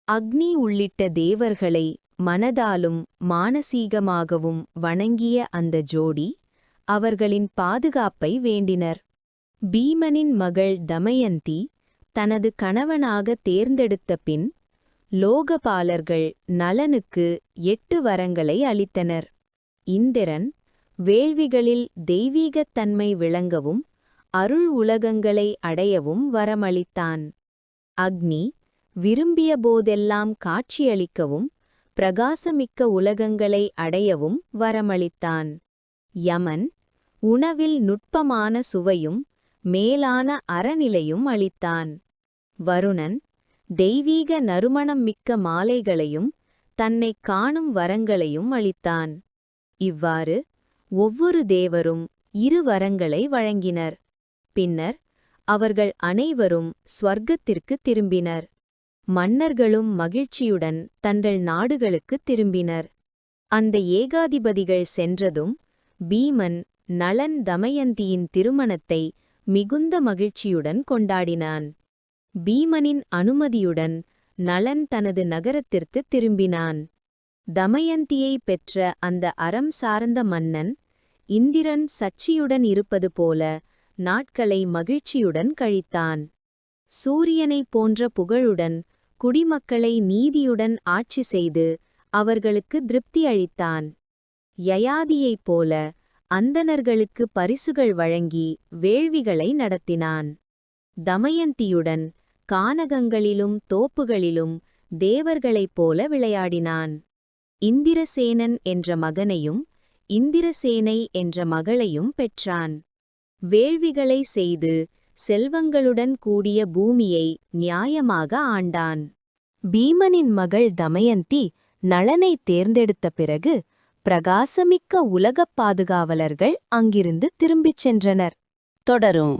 அக்னி உள்ளிட்ட தேவர்களை மனதாலும் மானசீகமாகவும் வணங்கிய அந்த ஜோடி அவர்களின் பாதுகாப்பை வேண்டினர். பீமனின் மகள் தமயந்தி தனது கணவனாக தேர்ந்தெடுத்த பின் லோகபாலர்கள் நலனுக்கு 8 வரங்களை அளித்தனர். இந்திரன் வேள்விகளில் தெய்வீகத்தன்மை விளங்கவும் அருள் உலகங்களை அடையவும் வரமளித்தான். அக்னி விரும்பிய போதெல்லாம் காட்சியளிக்கவும் பிரகாசமிக்க உலகங்களை அடையவும் வரமளித்தான். யமன் உணவில் நுட்பமான சுவையும் மேலான அறநிலையும் அளித்தான். வருணன் தெய்வீக நறுமணம் மிக்க மாலைகளையும் தன்னைக் காணும் வரங்களையும் அளித்தான். இவ்வாறு ஒவ்வொரு தேவரும் 2 வரங்களை வழங்கினர். பின்னர் அவர்கள் அனைவரும் ஸ்வர்க்கத்திற்குத் திரும்பினர். மன்னர்களும் மகிழ்ச்சியுடன் தங்கள் நாடுகளுக்குத் திரும்பினர். அந்த ஏகாதிபதிகள் சென்றதும் பீமன் நளன் தமயந்தியின் திருமணத்தை மிகுந்த மகிழ்ச்சியுடன் கொண்டாடினான். பீமனின் அனுமதியுடன் நளன் தனது நகரத்திற்குத் திரும்பினான். தமயந்தியை பெற்ற அந்த அறம் சார்ந்த மன்னன் இந்திரன் சச்சியுடன் இருப்பது போல நாட்களை மகிழ்ச்சியுடன் கழித்தான். சூரியனைப் போன்ற புகழுடன் குடிமக்களை நீதியுடன் ஆட்சி செய்து அவர்களுக்கு திருப்தி அளித்தான். யயாதியைப் போல அந்தணர்களுக்கு பரிசுகள் வழங்கி வேள்விகளை நடத்தினான். தமயந்தியுடன் கானகங்களிலும் தோப்புகளிலும் தேவர்களைப் போல விளையாடினான். இந்திரசேனன் என்ற மகனையும் இந்திரசேனை என்ற மகளையும் பெற்றான். வேள்விகளை செய்து செல்வங்களுடன் கூடிய பூமியை நியாயமாக ஆண்டான். பீமனின் மகள் தமயந்தி நளனைத் தேர்ந்தெடுத்த பிறகு பிரகாசமிக்க உலகப் பாதுகாவலர்கள் அங்கிருந்து திரும்பிச் சென்றனர். தொடரும்.